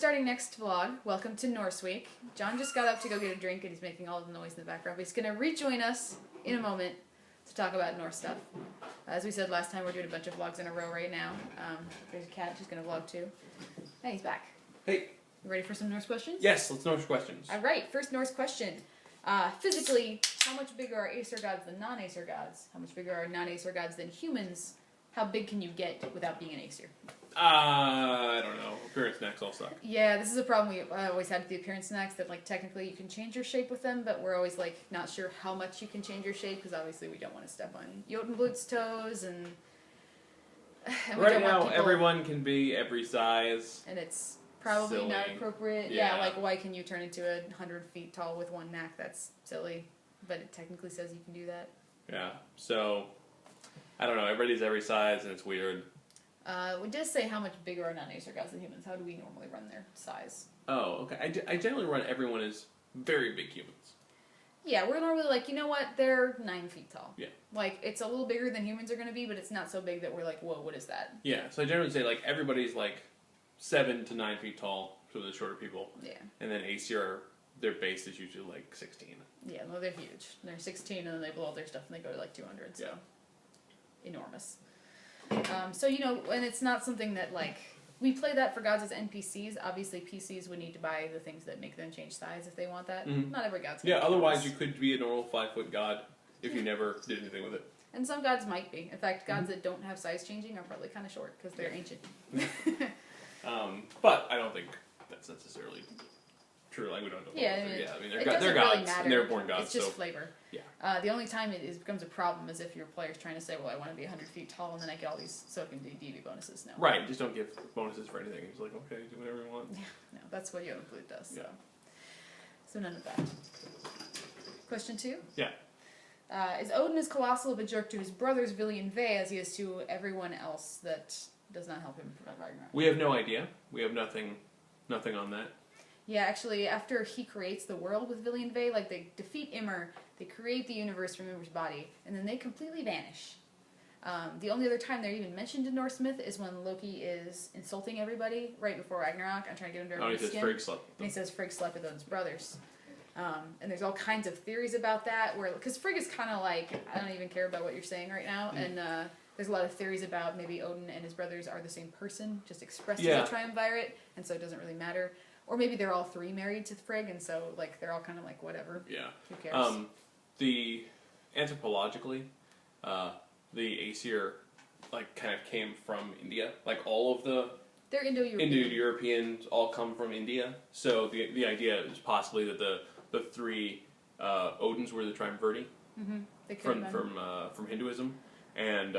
starting next vlog. Welcome to Norse Week. John just got up to go get a drink and he's making all the noise in the background. But he's going to rejoin us in a moment to talk about Norse stuff. As we said last time, we're doing a bunch of vlogs in a row right now. There's a cat, she's going to vlog too. Hey, he's back. Hey. You ready for some Norse questions? Yes, let's Norse questions. Alright, first Norse question. Physically, how much bigger are Aesir Gods than non-Aesir Gods? How much bigger are non-Aesir Gods than humans? How big can you get without being an Aesir? I don't know. Appearance snacks all suck. Yeah, this is a problem we always had with the appearance snacks, that like technically you can change your shape with them, but we're always like not sure how much you can change your shape, because obviously we don't want to step on Jotunblut's toes, and right now everyone can be every size. And it's probably silly. not appropriate. Yeah, like why can you turn into 100 feet tall with one neck? That's silly, but it technically says you can do that. Yeah, so I don't know. Everybody's every size, and it's weird. It does say how much bigger are non-Aesir Gods than humans. How do we normally run their size? Oh, okay. I generally run everyone as very big humans. Yeah, we're normally like, you know what, they're 9 feet tall. Yeah. Like, it's a little bigger than humans are going to be, but it's not so big that we're like, whoa, what is that? Yeah, so I generally say, like, everybody's, like, 7 to 9 feet tall for the shorter people. Yeah. And then Aesir, their base is usually, like, 16. Yeah, no, they're huge. They're 16, and then they blow all their stuff, and they go to, like, 200, so... Yeah. Enormous. So, you know, and it's not something that, like... We play that for gods as NPCs. Obviously, PCs would need to buy the things that make them change size if they want that. Mm-hmm. Not every god's gonna otherwise you could be a normal 5-foot god if you never did anything with it. And some gods might be. In fact, gods that don't have size changing are probably kind of short because they're ancient. But I don't think that's necessarily true. Like, we don't know. Yeah, I mean they're gods, really and they're born gods. It's just so. Flavor. Yeah. The only time it becomes a problem is if your player's trying to say, well, I want to be 100 feet tall, and then I get all these soaking DV bonuses. No. Right, just don't give bonuses for anything. It's like, okay, do whatever you want. Yeah, no, that's what Jotunblut does. So. Yeah. So none of that. Question 2? Yeah. Is Odin as colossal of a jerk to his brothers Vili and Ve as he is to everyone else that does not help him prevent Ragnarok? We have no idea. We have nothing on that. Yeah, actually, after he creates the world with Vili and Ve, like, they defeat Ymir, they create the universe from Ymir's body, and then they completely vanish. The only other time they're even mentioned in Norse myth is when Loki is insulting everybody right before Ragnarok. I'm trying to get under his skin. Frigg slept with them. And he says Frigg slept with Odin's brothers. And there's all kinds of theories about that, where because Frigg is kind of like, I don't even care about what you're saying right now, and there's a lot of theories about maybe Odin and his brothers are the same person, just expressed as a triumvirate, and so it doesn't really matter. Or maybe they're all 3 married to Frigg, and so like they're all kind of like whatever. Yeah. Who cares? The anthropologically, the Aesir like kind of came from India. Like all of the they're Indo-European. Indo-Europeans all come from India. So the idea is possibly that the 3 Odins were the triumvirate from Hinduism, and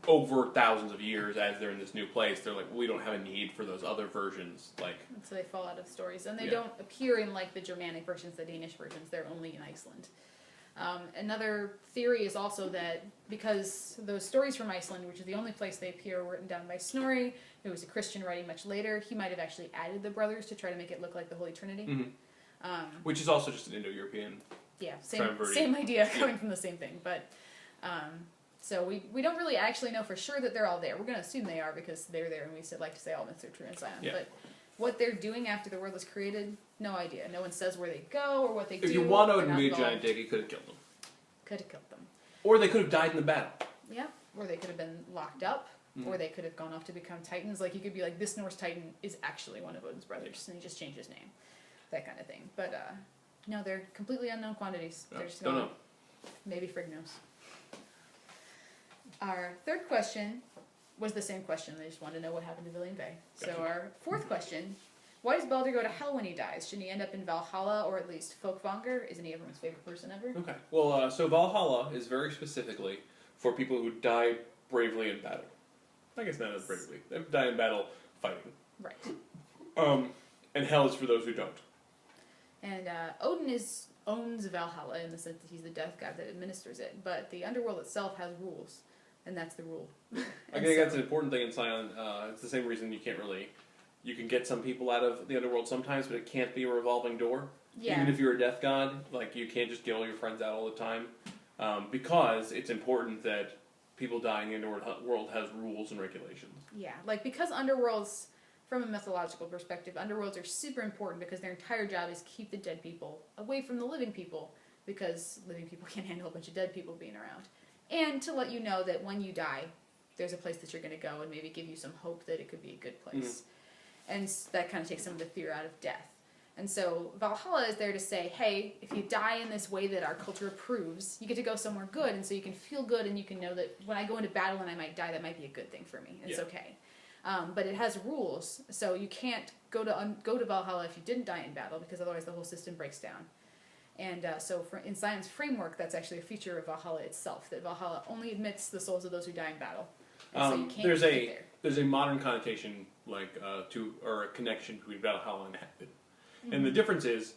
over thousands of years, as they're in this new place, they're like, well, we don't have a need for those other versions. Like, and so they fall out of stories, and they don't appear in like the Germanic versions, the Danish versions. They're only in Iceland. Another theory is also that because those stories from Iceland, which is the only place they appear, were written down by Snorri, who was a Christian writing much later, he might have actually added the brothers to try to make it look like the Holy Trinity. Mm-hmm. Which is also just an Indo-European. Yeah, same idea, coming from the same thing, but. So we don't really actually know for sure that they're all there. We're going to assume they are because they're there, and we like to say all myths are true in Scion. Yeah. But what they're doing after the world was created, no idea. No one says where they go or what they do. If you want Odin to be a giant dick, he could have killed them. Could have killed them. Or they could have died in the battle. Yeah, or they could have been locked up, or they could have gone off to become titans. Like, you could be like, this Norse titan is actually one of Odin's brothers, and he just changed his name. That kind of thing. But, no, they're completely unknown quantities. No, they're just don't know. Maybe Frigg knows. Our third question was the same question. They just wanted to know what happened to Vili and Ve. Gotcha. So our fourth question, why does Baldur go to hell when he dies? Shouldn't he end up in Valhalla, or at least Folkvangr? Isn't he everyone's favorite person ever? Okay. Well, so Valhalla is very specifically for people who die bravely in battle. I guess not as bravely. They die in battle fighting. Right. And hell is for those who don't. And Odin owns Valhalla in the sense that he's the death god that administers it, but the underworld itself has rules. And that's the rule. I think that's an important thing in Scion. It's the same reason you can get some people out of the underworld sometimes, but it can't be a revolving door. Yeah. Even if you're a death god, like, you can't just get all your friends out all the time. Because it's important that people dying in the underworld has rules and regulations. Yeah, like, because underworld's from a mythological perspective, underworlds are super important because their entire job is keep the dead people away from the living people, because living people can't handle a bunch of dead people being around. And to let you know that when you die, there's a place that you're going to go and maybe give you some hope that it could be a good place. And that kind of takes some of the fear out of death. And so Valhalla is there to say, hey, if you die in this way that our culture approves, you get to go somewhere good, and so you can feel good and you can know that when I go into battle and I might die, that might be a good thing for me. It's okay. But it has rules, so you can't go to Valhalla if you didn't die in battle, because otherwise the whole system breaks down. And so in Scion's framework, that's actually a feature of Valhalla itself, that Valhalla only admits the souls of those who die in battle. And so you can't get there. There's a modern connotation, or a connection between Valhalla and heaven. And the difference is,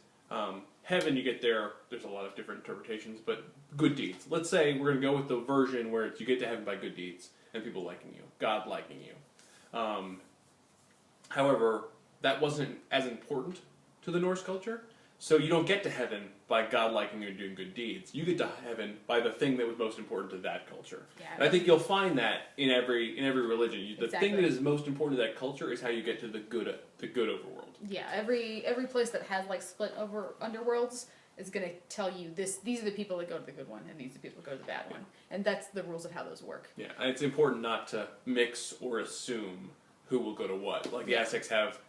heaven, you get there's a lot of different interpretations, but good deeds. Let's say we're going to go with the version where you get to heaven by good deeds, and people liking you, God liking you. However, that wasn't as important to the Norse culture, so you don't get to heaven by God liking you and doing good deeds. You get to heaven by the thing that was most important to that culture. Yeah, and I think you'll find that in every religion. The thing that is most important to that culture is how you get to the good overworld. Yeah, every place that has like split over underworlds is going to tell you these are the people that go to the good one, and these are the people that go to the bad one. And that's the rules of how those work. Yeah, and it's important not to mix or assume who will go to what. Like the Aztecs have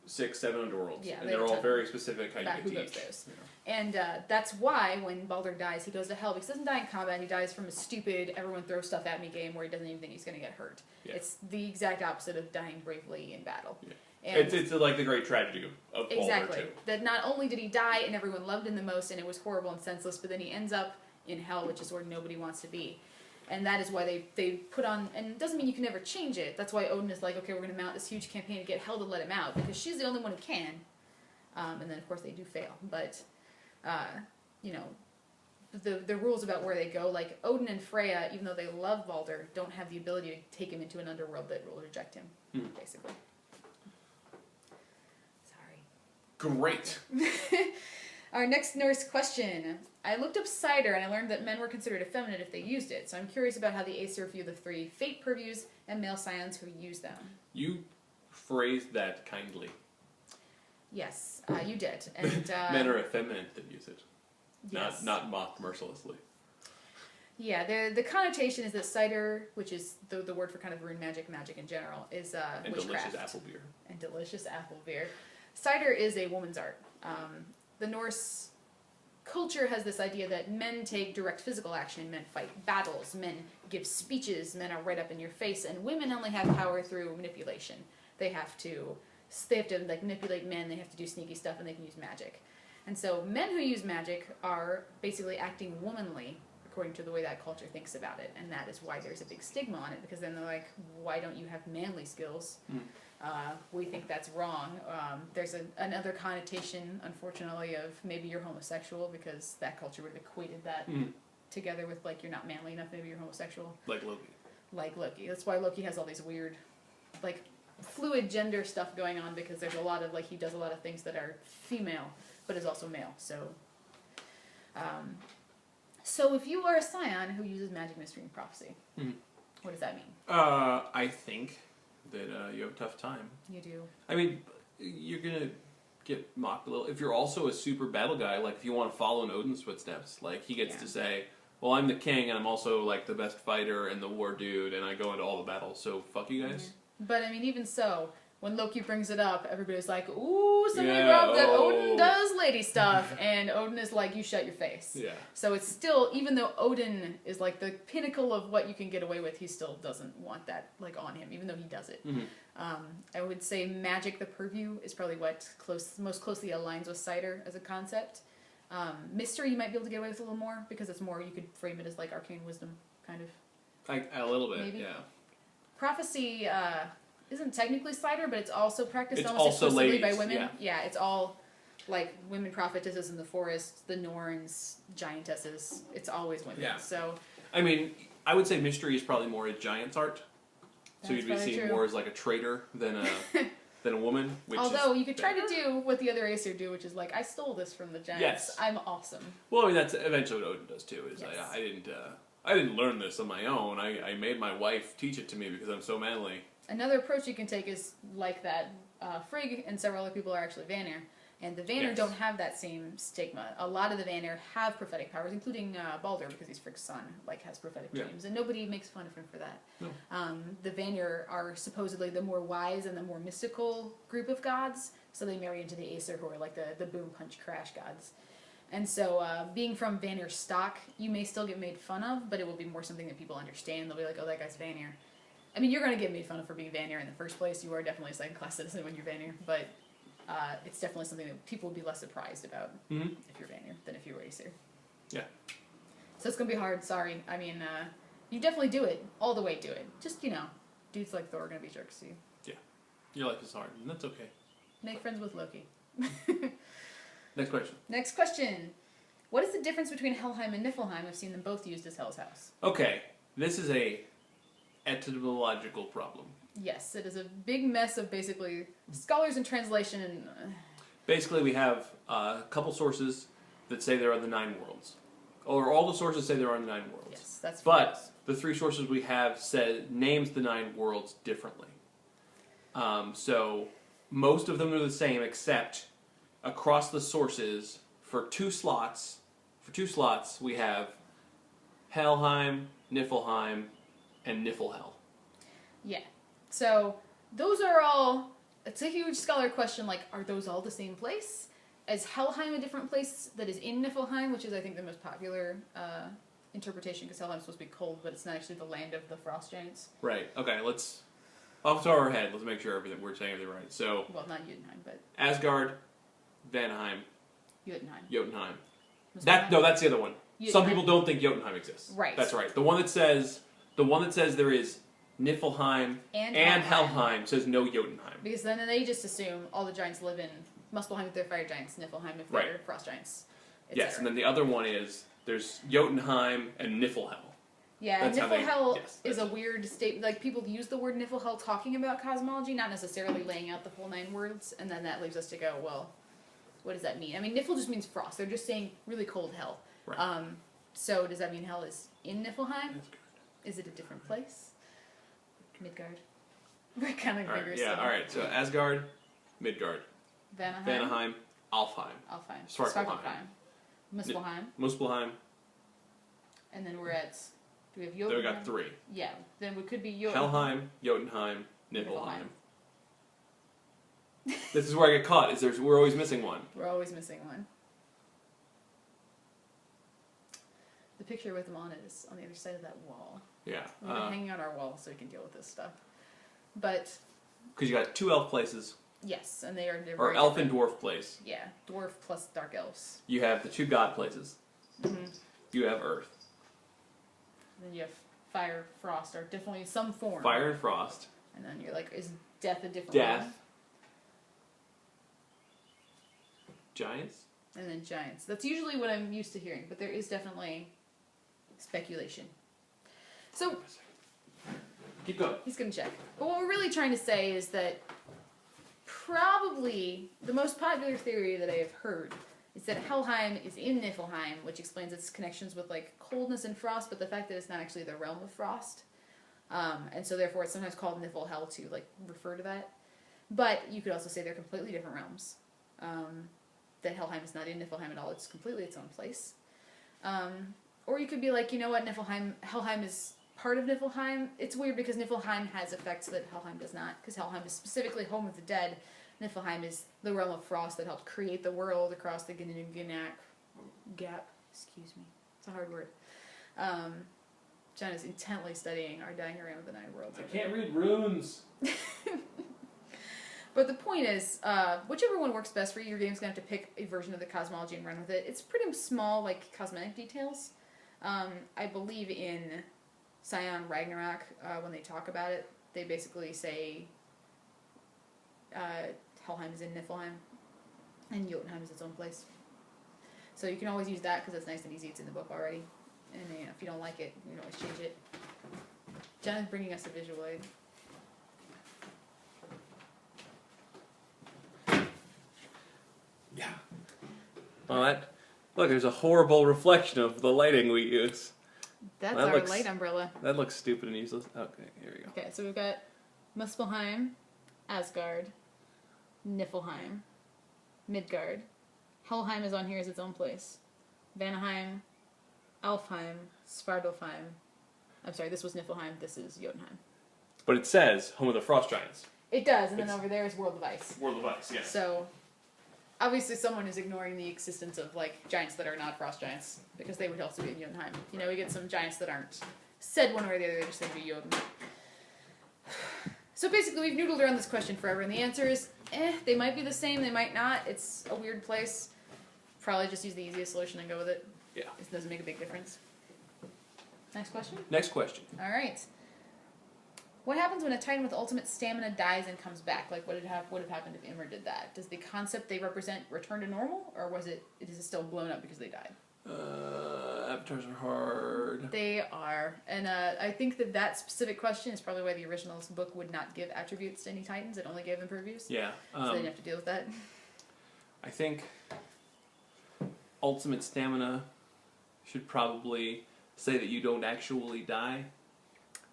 6, 7 underworlds, and they're all very specific how you get to each. Those. Yeah. And that's why when Baldur dies, he goes to hell, because he doesn't die in combat. He dies from a stupid everyone throws stuff at me game where he doesn't even think he's going to get hurt. Yeah. It's the exact opposite of dying bravely in battle. Yeah. And it's like the great tragedy of Baldur too. That not only did he die and everyone loved him the most and it was horrible and senseless, but then he ends up in hell, which is where nobody wants to be. And that is why they put on, and it doesn't mean you can never change it. That's why Odin is like, okay, we're going to mount this huge campaign to get Hel to let him out, because she's the only one who can. And then, of course, they do fail. But, the rules about where they go, like Odin and Freya, even though they love Baldur, don't have the ability to take him into an underworld that will reject him, basically. Great. Our next Norse question. I looked up seidr and I learned that men were considered effeminate if they used it. So I'm curious about how the Aesir view the 3 fate purviews and male scions who use them. You phrased that kindly. Yes, you did. And men are effeminate that use it. Yes. Not mocked mercilessly. Yeah, the connotation is that seidr, which is the word for kind of rune magic in general, is and witchcraft. Delicious apple beer. And delicious apple beer. Seidr is a woman's art. The Norse culture has this idea that men take direct physical action, men fight battles, men give speeches, men are right up in your face, and women only have power through manipulation. They have to like manipulate men, they have to do sneaky stuff, and they can use magic. And so men who use magic are basically acting womanly according to the way that culture thinks about it, and that is why there's a big stigma on it, because then they're like, why don't you have manly skills? We think that's wrong. There's another connotation, unfortunately, of maybe you're homosexual, because that culture would have equated that together with, like, you're not manly enough, maybe you're homosexual. Like Loki. Like Loki. That's why Loki has all these weird, like, fluid gender stuff going on, because there's a lot of, like, he does a lot of things that are female, but is also male. So, so if you are a scion who uses magic, mystery, and prophecy, what does that mean? I think that you have a tough time. You do. I mean, you're going to get mocked a little. If you're also a super battle guy, like if you want to follow in Odin's footsteps, like he gets to say, well, I'm the king and I'm also like the best fighter and the war dude and I go into all the battles, so fuck you guys. But I mean, even so, when Loki brings it up, everybody's like, ooh, somebody brought up that Odin does lady stuff, and Odin is like, you shut your face. Yeah. So it's still, even though Odin is like the pinnacle of what you can get away with, he still doesn't want that like on him, even though he does it. I would say magic, the purview, is probably what most closely aligns with seidr as a concept. Mystery, you might be able to get away with a little more, because it's more, you could frame it as like arcane wisdom, kind of. Like a little bit, maybe. Yeah. Prophecy isn't technically seidr, but it's also practiced almost exclusively by women. Yeah, it's all like women prophetesses in the forest, the Norns, giantesses. It's always women. Yeah. So, I mean, I would say mystery is probably more a giant's art. So you'd be seen more as like a traitor than a woman. Although you could try to do what the other Aesir do, which is like, I stole this from the giants. Yes. I'm awesome. Well, I mean, that's eventually what Odin does too. Is I didn't learn this on my own. I made my wife teach it to me because I'm so manly. Another approach you can take is like that, Frigg and several other people are actually Vanir. And the Vanir Yes. don't have that same stigma. A lot of the Vanir have prophetic powers, including Baldur, because he's Frigg's son, has prophetic dreams. And nobody makes fun of him for that. No. The Vanir are supposedly the more wise and the more mystical group of gods. So they marry into the Aesir, who are like the boom, punch, crash gods. And so being from Vanir stock, you may still get made fun of, but it will be more something that people understand. They'll be like, oh, that guy's Vanir. I mean, you're going to get made fun of for being Vanir in the first place. You are definitely a second-class citizen when you're Vanir, but it's definitely something that people would be less surprised about if you're Vanir than if you're Aesir. Yeah. So it's going to be hard, sorry. I mean, you definitely do it. All the way do it. Just, dudes like Thor are going to be jerks to you. Yeah. Your life is hard, and that's okay. Make friends with Loki. Next question. Next question. What is the difference between Helheim and Niflheim? I've seen them both used as Hell's House. Okay. This is a etymological problem. Yes, it is a big mess of basically scholars and translation and... Basically, we have a couple sources that say there are the 9 worlds. Or all the sources say there are the 9 worlds. Yes, that's But the 3 sources we have names the 9 worlds differently. So most of them are the same, except across the sources for two slots we have Helheim, Niflheim, and Niflhel. Yeah. So those are all... It's a huge scholar question, are those all the same place? Is Helheim a different place that is in Niflheim, which is, I think, the most popular interpretation, because Helheim's supposed to be cold, but it's not actually the land of the frost giants. Right. Okay, let's... Off the top of our head, let's make sure we're saying everything right. So... Well, not Jotunheim, but... Asgard, Vanaheim, Jotunheim. That's the other one. Some people don't think Jotunheim exists. Right. That's right. The one that says there is Niflheim and Helheim says no Jotunheim. Because then they just assume all the giants live in Muspelheim if they're fire giants, Niflheim if they're frost giants. Yes, and then the other one is there's Jotunheim and Niflhel. Yeah, Niflhel is a weird state. People use the word Niflhel talking about cosmology, not necessarily laying out the full 9 words, and then that leaves us to go, well, what does that mean? I mean, Nifl just means frost. They're just saying really cold hell. Right. So does that mean hell is in Niflheim? Is it a different place? Midgard. We're kind of vigorous. Yeah, alright. So Asgard, Midgard. Vanaheim, Alfheim. Svartalfheim. Muspelheim. And then we're at... Do we have Jotunheim? Then we got 3. Yeah. Then we could be Jotunheim. Helheim, Jotunheim, Niflheim. This is where I get caught. We're always missing one. We're always missing one. The picture with them on it is on the other side of that wall. Yeah. We've been hanging on our wall so we can deal with this stuff. But... Because you got 2 elf places. Yes, and they're or elf and dwarf place. Yeah, dwarf plus dark elves. You have the 2 god places. Mm-hmm. You have earth. And then you have fire, frost, or definitely some form. Fire and frost. And then you're like, is death a different Death. one? Giants? And then giants. That's usually what I'm used to hearing, but there is definitely speculation. So... Keep going. He's going to check. But what we're really trying to say is that probably the most popular theory that I have heard is that Helheim is in Niflheim, which explains its connections with coldness and frost, but the fact that it's not actually the realm of frost. And so therefore it's sometimes called Niflhel to refer to that. But you could also say they're completely different realms. That Helheim is not in Niflheim at all, it's completely its own place. Or you could be like, you know what, Helheim is part of Niflheim. It's weird because Niflheim has effects that Helheim does not, because Helheim is specifically home of the dead. Niflheim is the realm of frost that helped create the world across the Ginnanak gap. Excuse me. It's a hard word. John is intently studying our dying around of the 9 worlds. I can't read runes. But the point is, whichever one works best for you, your game's going to have to pick a version of the cosmology and run with it. It's pretty small, cosmetic details. I believe in Scion Ragnarok, when they talk about it, they basically say Helheim is in Niflheim, and Jotunheim is its own place. So you can always use that because it's nice and easy. It's in the book already. And if you don't like it, you can always change it. John is bringing us a visual aid. Yeah. Well, look, there's a horrible reflection of the lighting we use. That's our light umbrella. That looks stupid and useless. Okay, here we go. Okay, so we've got Muspelheim, Asgard, Niflheim, Midgard. Helheim is on here as its own place. Vanaheim, Alfheim, Svartalfheim. I'm sorry, this was Niflheim, this is Jotunheim. But it says home of the frost giants. It does, and then over there is World of Ice. World of Ice, yes. So, obviously someone is ignoring the existence of, like, giants that are not frost giants, because they would also be in Jotunheim. You know, we get some giants that aren't said one way or the other, they just say to be Jotun. So basically, we've noodled around this question forever, and the answer is, they might be the same, they might not. It's a weird place. Probably just use the easiest solution and go with it. Yeah. It doesn't make a big difference. Next question? Next question. Alright. What happens when a Titan with ultimate stamina dies and comes back? Like, what would have happened if Ymir did that? Does the concept they represent return to normal, or is it still blown up because they died? Avatars are hard. They are. And I think that specific question is probably why the original book would not give attributes to any Titans. It only gave them purviews. Yeah. So they didn't have to deal with that. I think ultimate stamina should probably say that you don't actually die.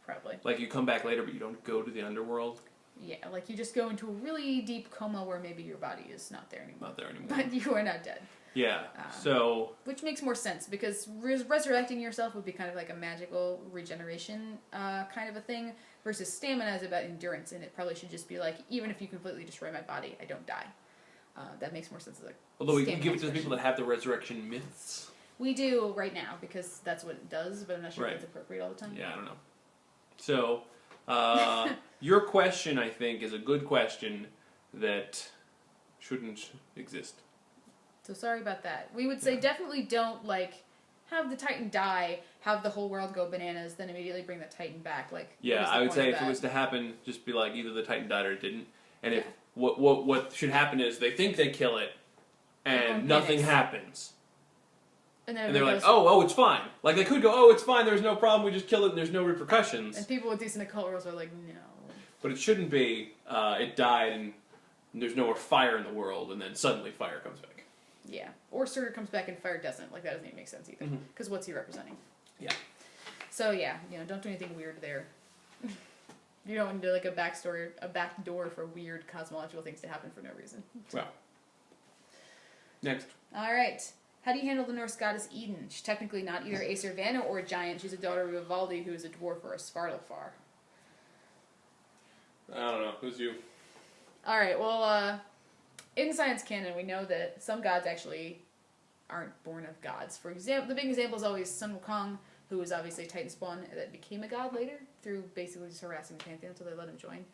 Probably. Like, you come back later, but you don't go to the underworld. Yeah, like you just go into a really deep coma where maybe your body is not there anymore. Not there anymore. But you are not dead. Yeah, so... Which makes more sense, because resurrecting yourself would be kind of like a magical regeneration kind of a thing, versus stamina is about endurance, and it probably should just be like, even if you completely destroy my body, I don't die. That makes more sense as a Although we give it to the people that have the resurrection myths. We do right now, because that's what it does, but I'm not sure if it's appropriate all the time. Yeah, I don't know. So, your question, I think, is a good question that shouldn't exist. So sorry about that. We would say definitely don't, like, have the Titan die, have the whole world go bananas, then immediately bring the Titan back. Like, yeah, I would say if it was to happen, just be like, either the Titan died or it didn't. And if what should happen is they think they kill it, and nothing happens. And they're like, oh, it's fine. Like, they could go, oh, it's fine, there's no problem, we just kill it and there's no repercussions. And people with decent occult rules are like, no. But it shouldn't be, it died and there's no more fire in the world, and then suddenly fire comes back. Yeah. Or Surtur comes back and fire doesn't. Like, that doesn't even make sense either. Because what's he representing? Yeah. So, yeah, don't do anything weird there. You don't want to do, like, a back door for weird cosmological things to happen for no reason. Well. Next. Alright. How do you handle the Norse goddess Iðunn? She's technically not either Aesir Vanna or a giant. She's a daughter of Vivaldi, who is a dwarf or a Svartalfar. I don't know. Who's you? Alright, well, in science canon, we know that some gods actually aren't born of gods. For example, the big example is always Sun Wukong, who was obviously a Titan spawn that became a god later through basically just harassing the pantheon until they let him join.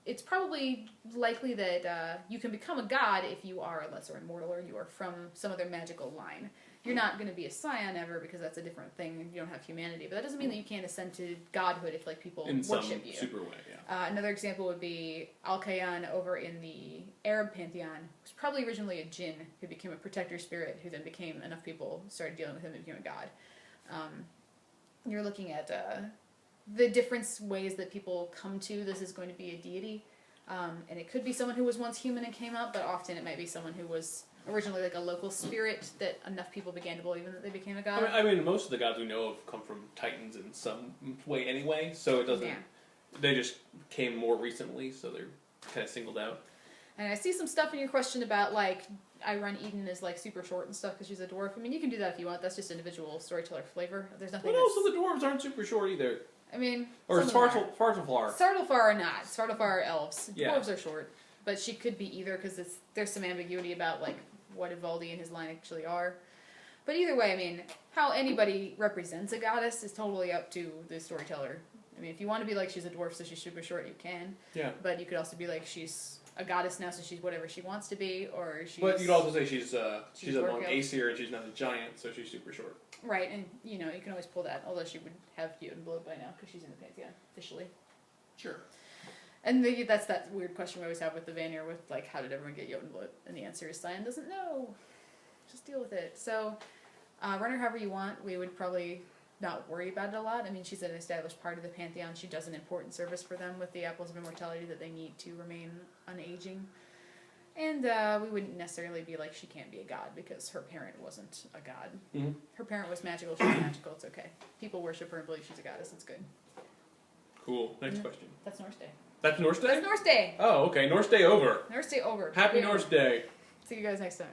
It's probably likely that you can become a god if you are a lesser immortal or you are from some other magical line. You're not going to be a scion ever because that's a different thing. You don't have humanity. But that doesn't mean that you can't ascend to godhood if, like, people worship you. In some super way, yeah. Another example would be Al-Kayan over in the Arab pantheon, who's probably originally a jinn who became a protector spirit, who then became, enough people started dealing with him and became a god. You're looking at the different ways that people come to this is going to be a deity. And it could be someone who was once human and came up, but often it might be someone who was originally like a local spirit that enough people began to believe in that they became a god. I mean, most of the gods we know of come from Titans in some way anyway, so it doesn't... Yeah. They just came more recently, so they're kind of singled out. And I see some stuff in your question about, like, I run Iðunn as, like, super short and stuff because she's a dwarf. I mean, you can do that if you want. That's just individual storyteller flavor. There's nothing also the dwarves aren't super short either. I mean... Or Svartalfar. Svartalfar are not. Svartalfar are elves. Yeah. Dwarves are short. But she could be either because there's some ambiguity about, like, what Vivaldi and his line actually are. But either way, I mean, how anybody represents a goddess is totally up to the storyteller. I mean, if you want to be like she's a dwarf so she's super short, you can. Yeah. But you could also be like she's a goddess now so she's whatever she wants to be, or she's... But you could also say she's a non-Aesir and she's not a giant, so she's super short. Right, and, you can always pull that, although she would have Iðunn blood by now, because she's in the Pantheon, officially. Sure. And that's that weird question we always have with the Vanir, with, like, how did everyone get Jotun blood? And the answer is Scion doesn't know. Just deal with it. So, run her however you want. We would probably not worry about it a lot. I mean, she's an established part of the Pantheon. She does an important service for them with the Apples of Immortality that they need to remain unaging. And we wouldn't necessarily be like, she can't be a god, because her parent wasn't a god. Mm-hmm. Her parent was magical, she's magical, it's okay. People worship her and believe she's a goddess, it's good. Cool. Next question. That's Norse Day. That's Norse Day? That's Norse Day. Oh, okay. Norse Day over. Norse Day over. Happy Norse Day. See you guys next time.